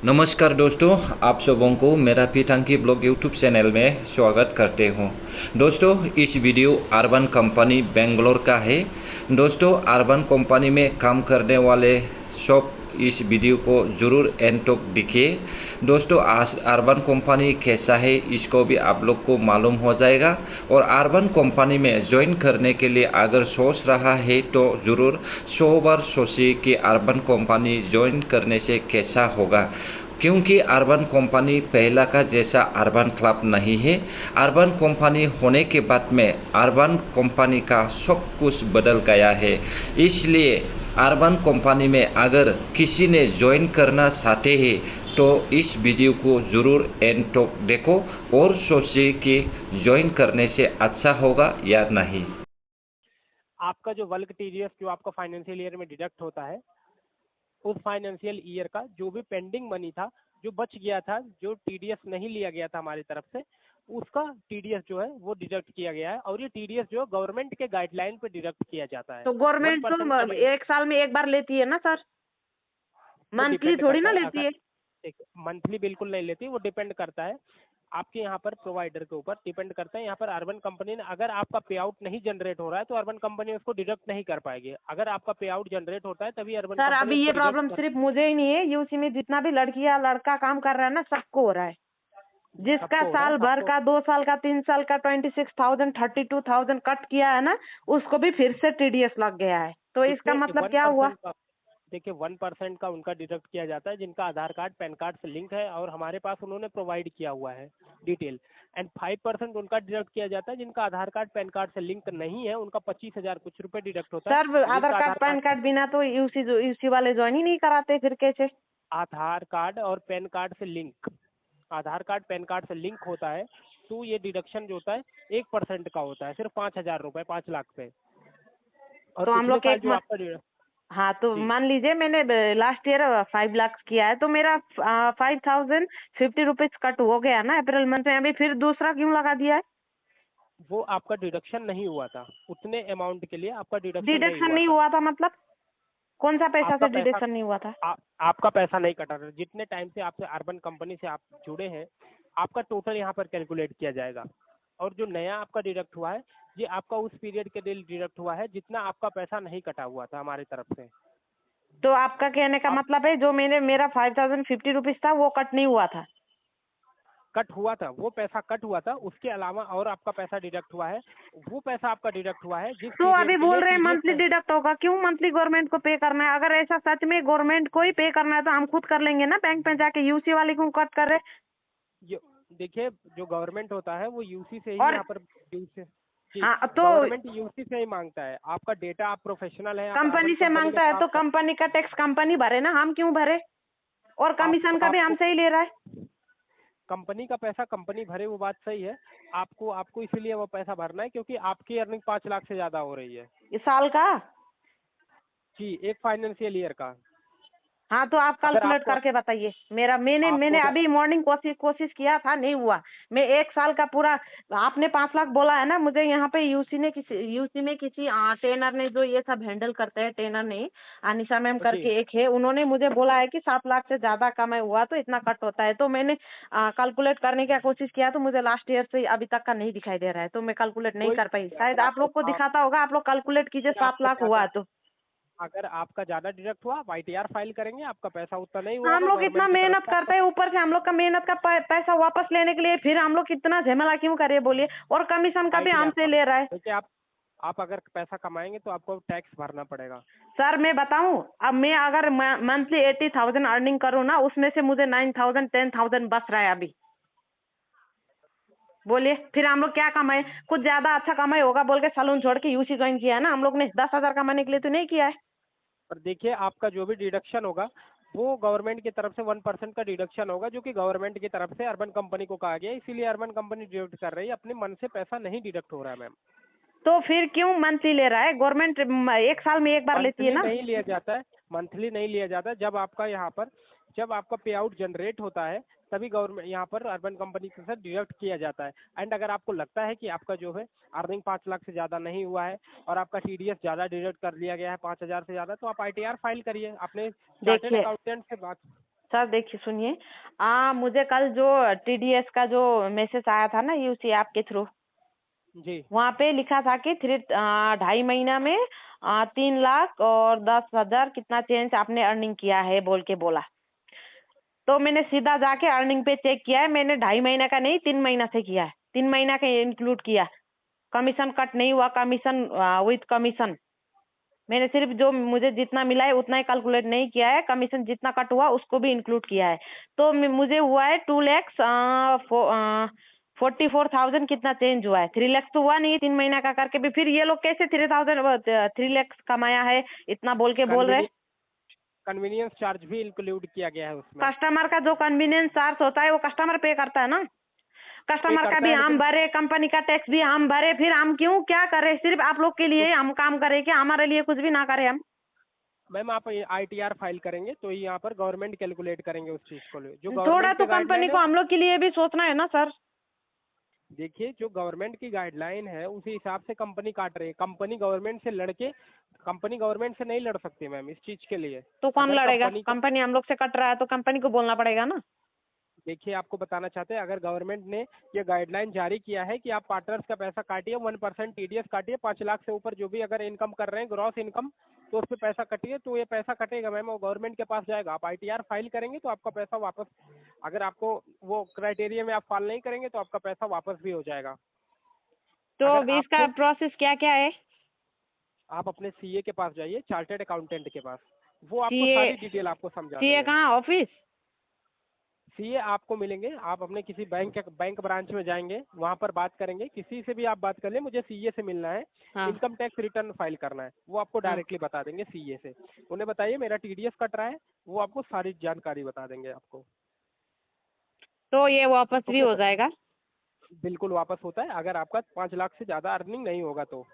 नमस्कार दोस्तों, आप सबों को मेरा पीठांकी ब्लॉग यूट्यूब चैनल में स्वागत करते हूँ। दोस्तों, इस वीडियो अर्बन कंपनी बेंगलोर का है। दोस्तों, अर्बन कंपनी में काम करने वाले सब इस वीडियो को ज़रूर एंड तक देखिए। दोस्तों, आज अर्बन कंपनी कैसा है इसको भी आप लोग को मालूम हो जाएगा। और अर्बन कंपनी में ज्वाइन करने के लिए अगर सोच रहा है तो ज़रूर 100 बार सोचिए कि अर्बन कंपनी ज्वाइन करने से कैसा होगा, क्योंकि अर्बन कंपनी पहला का जैसा अर्बन क्लब नहीं है। अर्बन कंपनी होने के बाद में अर्बन कंपनी का सब कुछ बदल गया है। इसलिए अर्बन कंपनी में अगर किसी ने ज्वाइन करना चाहते हैं तो इस वीडियो को ज़रूर एंड तक देखो और सोचिए कि ज्वाइन करने से अच्छा होगा या नहीं। आपका जो वर्क टीडीएस जो आपका फाइनेंशियल ईयर में डिडक्ट होता है, उस फाइनेंशियल ईयर का जो भी पेंडिंग मनी था, जो बच गया था, जो टीडीएस नहीं लिया गया था हमारी तरफ से, उसका टीडीएस जो है वो डिडक्ट किया गया है। और ये टीडीएस जो है गवर्नमेंट के गाइडलाइन पे डिडक्ट किया जाता है। तो गवर्नमेंट तो 1% एक साल में एक बार लेती है ना सर, मंथली थोड़ी ना लेती है। मंथली बिल्कुल नहीं लेती, वो डिपेंड करता है आपके यहाँ पर प्रोवाइडर के ऊपर डिपेंड करता है। यहाँ पर अर्बन कंपनी ने अगर आपका पे आउट नहीं जनरेट हो रहा है तो अर्बन कंपनी उसको डिडक्ट नहीं कर पाएगी। अगर आपका पे आउट जनरेट होता है तभी अर्बन सर अभी ये प्रॉब्लम सिर्फ मुझे ही नहीं है, यूसी में जितना भी लड़की या लड़का काम कर रहा है ना, सबको हो रहा है। जिसका साल भर का, 2 साल का, 3 साल का 26,000 32,000 कट किया है ना, उसको भी फिर से टीडीएस लग गया है। तो इसका मतलब क्या हुआ? देखिए 1% का उनका डिडक्ट किया जाता है जिनका आधार कार्ड पैन कार्ड से लिंक है और हमारे पास उन्होंने प्रोवाइड किया हुआ है डिटेल। एंड 5% उनका डिडक्ट किया जाता है जिनका आधार कार्ड पैन कार्ड से लिंक नहीं है, उनका 25,000 कुछ रुपए डिडक्ट होता है। सर आधार कार्ड पैन कार्ड बिना तो यूसी वाले ज्वाइन ही नहीं कराते, फिर कैसे? आधार कार्ड और पैन कार्ड से लिंक, आधार कार्ड पैन कार्ड से लिंक होता है तो ये डिडक्शन जो होता है 1% का होता है, सिर्फ 5,000 रुपए, 5 लाख पे। और तो हम लोग पिछले साल जो आपका हाँ, तो मान लीजिए मैंने लास्ट ईयर 5 लाख किया है, तो मेरा 5,050 रुपीज कट हो गया ना अप्रैल मंथ में। अभी फिर दूसरा क्यों लगा दिया है? वो आपका डिडक्शन नहीं हुआ था, उतने अमाउंट के लिए आपका डिडक्शन नहीं हुआ था मतलब कौन सा पैसा आपका से पैसा डिडक्शन नहीं हुआ था? आपका पैसा नहीं कटा था। जितने टाइम से आपसे अर्बन कंपनी से आप जुड़े हैं, आपका टोटल यहाँ पर कैलकुलेट किया जाएगा। और जो नया आपका डिडक्ट हुआ है, ये आपका उस पीरियड के लिए डिडक्ट हुआ है जितना आपका पैसा नहीं कटा हुआ था हमारी तरफ से। तो आपका कहने का मतलब है जो मेरा 5,050 रुपीज था वो कट नहीं हुआ था? कट हुआ था, वो पैसा कट हुआ था, उसके अलावा और आपका पैसा डिडक्ट हुआ है। वो पैसा आपका डिडक्ट हुआ है जिस तो अभी बोल रहे हैं मंथली TDS डिडक्ट होगा, क्यों मंथली गवर्नमेंट को पे करना है? अगर ऐसा सच में गवर्नमेंट को ही पे करना है तो हम खुद कर लेंगे ना, बैंक में जाके। यूसी वाले क्यों कट कर रहे? देखिए, जो गवर्नमेंट होता है वो यूसी से ही और यहाँ पर यूसी हाँ, तो गवर्नमेंट यूसी से ही मांगता है। आपका डेटा, आप प्रोफेशनल है, कंपनी से मांगता है तो कंपनी का टैक्स कंपनी भरे ना, हम क्यों भरे? और कमीशन का भी हमसे ही ले रहा है। कंपनी का पैसा कंपनी भरे, वो बात सही है। आपको इसीलिए वो पैसा भरना है क्योंकि आपकी अर्निंग 5 लाख से ज्यादा हो रही है इस साल का? जी, एक फाइनेंशियल ईयर का। हाँ, तो आप कैलकुलेट करके बताइए। मैंने अभी मॉर्निंग कोशिश किया था, नहीं हुआ। मैं 1 साल का पूरा, आपने 5 लाख बोला है ना, मुझे यहाँ पे यूसी में किसी ट्रेनर ने, जो ये सब हैंडल करते हैं, ट्रेनर ने, अनिशा मैम करके एक है, उन्होंने मुझे बोला है कि 7 लाख से ज्यादा कमाई हुआ तो इतना कट होता है। तो मैंने कैलकुलेट करने की कोशिश किया तो मुझे लास्ट ईयर से अभी तक का नहीं दिखाई दे रहा है, तो मैं कैलकुलेट नहीं कर पाई। शायद आप लोग को दिखाता होगा, आप लोग कैलकुलेट कीजिए 7 लाख हुआ तो। अगर आपका ज्यादा डिडक्ट हुआ, आप ITR फाइल करेंगे, आपका पैसा उतना नहीं हुआ। हम लोग इतना मेहनत करते हैं, ऊपर से हम लोग का मेहनत का पैसा वापस लेने के लिए फिर हम लोग कितना झमेला क्यों करे बोलिए? और कमीशन का भी हमसे ले रहा है। देखिए, आप अगर पैसा कमाएंगे तो आपको टैक्स भरना पड़ेगा। सर मैं बताऊं, अब मैं अगर मंथली 80,000 अर्निंग करूँ ना, उसमें से मुझे 9,000 10,000 बच रहा है अभी। बोलिए फिर हम लोग क्या कमाए? कुछ ज्यादा अच्छा कमाई होगा बोल के सैलून छोड़ के यूसी ज्वाइन किया है ना हम लोग ने। 10,000 कमाने के लिए तो नहीं किया है। पर देखिए, आपका जो भी डिडक्शन होगा वो गवर्नमेंट की तरफ से 1% का डिडक्शन होगा, जो कि गवर्नमेंट की तरफ से अर्बन कंपनी को कहा गया, इसीलिए अर्बन कंपनी डिडक्ट कर रही है। अपने मन से पैसा नहीं डिडक्ट हो रहा है मैम। तो फिर क्यों मंथली ले रहा है? गवर्नमेंट 1 साल में एक बार लेती है ना। नहीं लिया जाता है, मंथली नहीं लिया जाता है। जब आपका पे आउट जनरेट होता है तभी गवर्नमेंट यहाँ पर अर्बन कंपनी के साथ डिडक्ट किया जाता है। एंड अगर आपको लगता है कि आपका जो है अर्निंग 5 लाख से ज्यादा नहीं हुआ है और आपका TDS ज्यादा डिडक्ट कर लिया गया है 5,000 से ज्यादा, तो आप ITR फाइल करिए अपने चार्टेड अकाउंटेंट से बात। सर देखिए सुनिए, मुझे कल जो टीडीएस का जो मैसेज आया था ना यूसी ऐप के थ्रू, जी वहाँ पे लिखा था कि 2.5 महीना में 3 लाख और 10,000 कितना चेंज आपने अर्निंग किया है बोल के बोला। तो मैंने सीधा जाके अर्निंग पे चेक किया है, मैंने 2.5 महीना का नहीं 3 महीना से किया है, 3 महीना का इंक्लूड किया। कमीशन कट नहीं हुआ, कमीशन विथ कमीशन मैंने सिर्फ जो मुझे जितना मिला है उतना ही कैलकुलेट नहीं किया है, कमीशन जितना कट हुआ उसको भी इंक्लूड किया है। तो मुझे हुआ है 2,44,000 कितना चेंज हुआ है। 3 लाख तो हुआ नहीं 3 महीना का करके भी, फिर ये लोग कैसे 3 लाख कमाया है इतना बोल के बोल रहे। कन्वीनियंस चार्ज भी इंक्लूड किया गया है उसमें। कस्टमर का जो कन्वीनियंस चार्ज होता है वो कस्टमर पे करता है ना, कस्टमर का भी हम भरे, कंपनी का टैक्स भी हम भरे, फिर हम क्यों क्या करें, सिर्फ आप लोग के लिए हम काम करें क्या, हमारे लिए कुछ भी ना करें हम। मैम आप ITR फाइल करेंगे तो यहाँ पर गवर्नमेंट कैलकुलेट करेंगे उस चीज को, जो थोड़ा गवर्नमेंट तो की गाइडलाइन कंपनी को है। हम लोग के लिए भी सोचना है ना सर। देखिए जो गवर्नमेंट की गाइडलाइन है उसी हिसाब से कंपनी काट रही है। कंपनी गवर्नमेंट से लड़के, कंपनी गवर्नमेंट से नहीं लड़ सकती मैम इस चीज के लिए। तो कौन अगर लड़ेगा, कंपनी को, कंपनी हम लोग से कट रहा है तो कंपनी को बोलना पड़ेगा ना। देखिए आपको बताना चाहते हैं, अगर गवर्नमेंट ने ये गाइडलाइन जारी किया है कि आप पार्टनर्स का पैसा काटिए, 1% TDS काटिए, 5 लाख से ऊपर जो भी अगर इनकम कर रहे हैं ग्रॉस इनकम, तो उस पर पैसा कटिए, तो ये पैसा कटेगा मैम, वो गवर्नमेंट के पास जाएगा। आप ITR फाइल करेंगे तो आपका पैसा वापस, अगर आपको वो क्राइटेरिया में आप फाइल नहीं करेंगे तो आपका पैसा वापस भी हो जाएगा। तो अगर अब इसका आपको, प्रोसेस क्या क्या है। आप अपने CA के पास जाइए, चार्टर्ड अकाउंटेंट के पास, वो आपको सीए, सारी डिटेल आपको समझा सीए देंगे। कहाँ ऑफिस। CA आपको मिलेंगे, आप अपने किसी बैंक ब्रांच में जाएंगे, वहाँ पर बात करेंगे, किसी से भी आप बात कर लें, मुझे CA से मिलना है, हाँ इनकम टैक्स रिटर्न फाइल करना है, वो आपको हाँ। डायरेक्टली बता देंगे CA से। उन्हें बताइए मेरा TDS कट रहा है, वो आपको सारी जानकारी बता देंगे आपको। तो ये वापस भी ओके हो मैम, जाएगा। बिल्कुल वापस होता है अगर आपका 5 लाख से ज़्यादा अर्निंग नहीं होगा तो।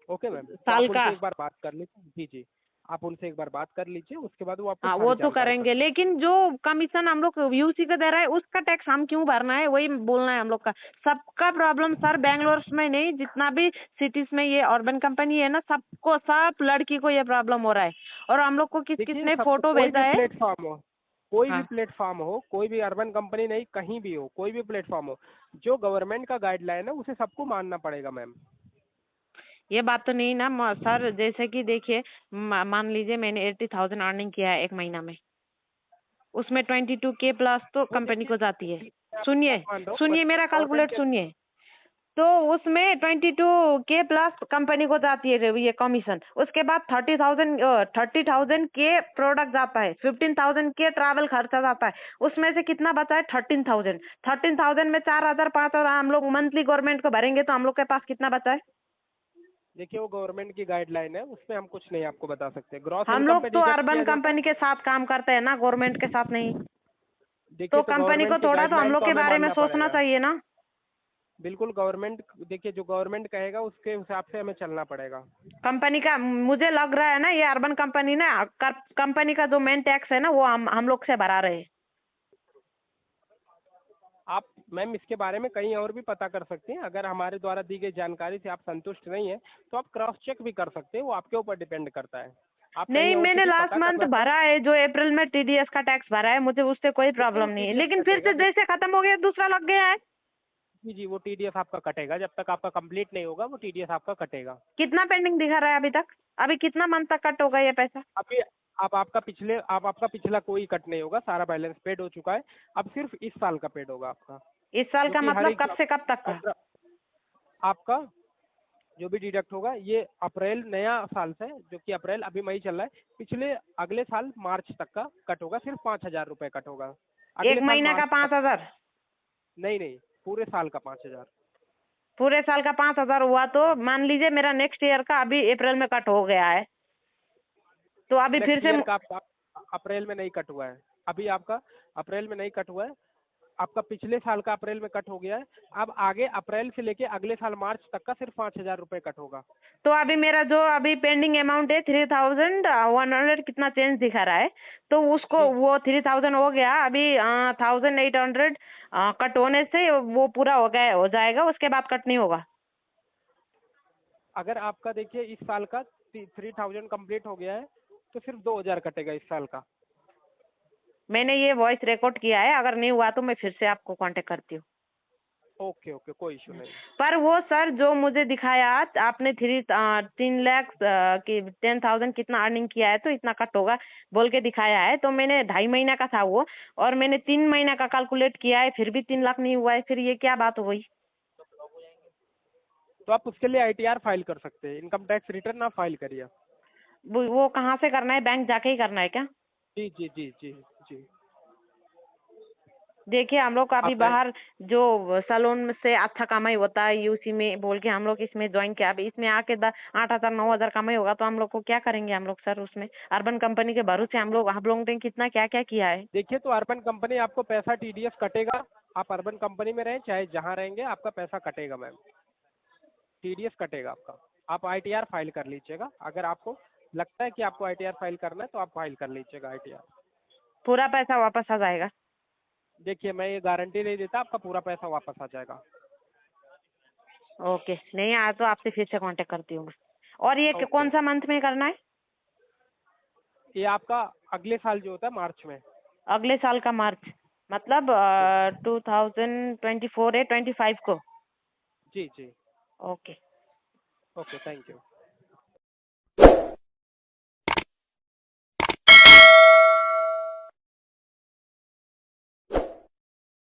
ओके मैम, तो साल आप का। उनसे एक बार बात कर लीजिए। जी जी, आप उनसे एक बार बात कर लीजिए, उसके बाद वो आपको हाँ वो सारी तो जानकारी करेंगे, बता। लेकिन जो कमीशन हम लोग यूसी का दे रहा है उसका टैक्स हम क्यों भरना है, वही बोलना है हम लोग का। सबका प्रॉब्लम सर बेंगलोर में नहीं, जितना भी सिटीज में ये अर्बन कंपनी है ना, सबको, सब लड़की को ये प्रॉब्लम हो रहा है। और हम लोग को किस किस देखिए ने सबको, फोटो कोई भेजा भी है। प्लेटफॉर्म हो, कोई भी हाँ प्लेटफॉर्म हो, कोई भी अर्बन कंपनी नहीं, कहीं भी हो, कोई भी प्लेटफॉर्म हो, जो गवर्नमेंट का गाइडलाइन है उसे सबको मानना पड़ेगा मैम। ये बात तो नहीं ना सर, जैसे कि देखिए मान लीजिए मैंने 80,000 अर्निंग किया है 1 महीना में, उसमें 22K प्लस तो वो कंपनी देखिए को जाती है। मैं आपकी सुनिए बात मान रहा हूँ, सुनिए मेरा गवर्नमेंट कैलकुलेट के, सुनिए। तो उसमें 22K प्लस कंपनी को जाती है ये कमीशन, उसके बाद 30,000 के प्रोडक्ट जाता है, 15,000 के ट्रैवल खर्चा जाता है, उसमें से कितना बचा है 13,000। 13,000 में 4,000 5,000 हम लोग मंथली गवर्नमेंट को भरेंगे तो हम लोग के पास कितना बचा है। देखिए वो गवर्नमेंट की गाइडलाइन है, उसमें हम कुछ नहीं आपको बता सकते, ग्रॉस हम इनकम लोग पे तो डिडक्ट अर्बन किया जाता है। कंपनी के साथ काम करते हैं ना, गवर्नमेंट के साथ नहीं। देखिए तो तो कंपनी को गवर्नमेंट की थोड़ा तो हम गाइडलाइन लोग को के हमें बारे में मानना सोचना पड़ेगा। चाहिए ना। बिल्कुल गवर्नमेंट, देखिए जो गवर्नमेंट कहेगा उसके हिसाब से हमें चलना पड़ेगा। कंपनी का मुझे लग रहा है ना, ये अर्बन कंपनी ना, कंपनी का जो मेन टैक्स है ना वो हम लोग से भरा रहे हैं। आप मैम इसके बारे में कहीं और भी पता कर सकते हैं, अगर हमारे द्वारा दी गई जानकारी से आप संतुष्ट नहीं है तो आप क्रॉस चेक भी कर सकते हैं, वो आपके ऊपर डिपेंड करता है। आप नहीं, कहीं और से मैंने भी लास्ट पता मंथ करना चाहें। भरा है, जो अप्रैल में टीडीएस का टैक्स भरा है, मुझे उससे कोई देखिए वो प्रॉब्लम नहीं है, TDS लेकिन फिर कटेगा, से जैसे खत्म हो गया दूसरा लग गया है। जी जी, वो TDS आपका कटेगा, जब तक आपका कंप्लीट नहीं होगा वो TDS आपका कटेगा। कितना पेंडिंग दिखा रहा है अभी तक, अभी कितना मंथ तक कट होगा ये पैसा। अभी आपका पिछला कोई कट नहीं होगा, सारा बैलेंस पेड हो चुका है, अब सिर्फ इस साल का पेड होगा आपका। इस साल जो का कि हर मतलब एक कब से कब तक का। आपका जो भी डिडक्ट होगा ये अप्रैल नया साल से, जो कि अप्रैल अभी मई चल रहा है, पिछले अगले साल मार्च तक का कट होगा, सिर्फ 5,000 रुपये कट होगा एक अगले साल महीना का मार्च तक। 5,000, नहीं नहीं, पूरे साल का 5,000। पूरे साल का 5,000 हुआ तो मान लीजिए मेरा नेक्स्ट ईयर का अभी अप्रैल में कट हो गया है, तो अभी फिर नेक्स्ट से ईयर का आपका अप्रैल में नहीं कट हुआ है, अभी आपका अप्रैल में नहीं कट हुआ है, आपका पिछले साल का अप्रैल में कट हो गया है। अब आगे अप्रैल से लेके अगले साल मार्च तक का सिर्फ 5,000 रुपये कट होगा। तो अभी मेरा जो अभी पेंडिंग अमाउंट है 3,100 कितना चेंज दिखा रहा है, तो उसको जी, वो 3,000 हो गया, अभी 1,800 कट होने से वो पूरा हो गया, हो जाएगा, उसके बाद कट नहीं होगा। अगर आपका देखिए इस साल का 3,000 कंप्लीट हो गया है तो सिर्फ 2,000 कटेगा इस साल का। मैंने ये वॉइस रिकॉर्ड किया है, अगर नहीं हुआ तो मैं फिर से आपको कांटेक्ट करती हूँ। ओके ओके, कोई इशू नहीं। पर वो सर जो मुझे दिखाया आपने 3 लाख की 10,000 कितना अर्निंग किया है तो इतना कट होगा बोल के दिखाया है, तो मैंने 2.5 महीना का था वो, और मैंने 3 महीना का कैलकुलेट किया है, फिर भी 3 लाख नहीं हुआ है, फिर ये क्या बात हो गई? तो आप उसके लिए ITR फाइल कर सकते हैं, इनकम टैक्स रिटर्न आप फाइल करिए। वो कहाँ से करना है, बैंक जाके ही करना है क्या? जी जी जी जी जी। देखिए हम लोग अभी आप बाहर जो सैलून में से अच्छा कमाई होता है यूसी में बोल के हम लोग इसमें ज्वाइन किया, अभी इसमें आके 8,000 9,000 कमाई होगा तो हम लोग को क्या करेंगे हम लोग सर? उसमें अर्बन कंपनी के भरोसे हम लोगों ने कितना क्या क्या किया है। देखिए, तो अर्बन कंपनी आपको पैसा TDS कटेगा, आप अर्बन कंपनी में रहें चाहे जहाँ रहेंगे आपका पैसा कटेगा मैम, TDS कटेगा आपका। आप ITR फाइल कर लीजिएगा, अगर आपको लगता है कि आपको ITR फाइल करना है तो आप फाइल कर लीजिएगा ITR। पूरा पैसा वापस आ जाएगा? देखिए, मैं ये गारंटी नहीं देता आपका पूरा पैसा वापस आ जाएगा। ओके, नहीं आया तो आपसे फिर से कांटेक्ट करती हूँ। और ये ओके। कौन सा मंथ में करना है? ये आपका अगले साल जो होता है मार्च में। अगले साल का मार्च, मतलब 2024 है 25 को? जी जी। ओके। Okay, thank you.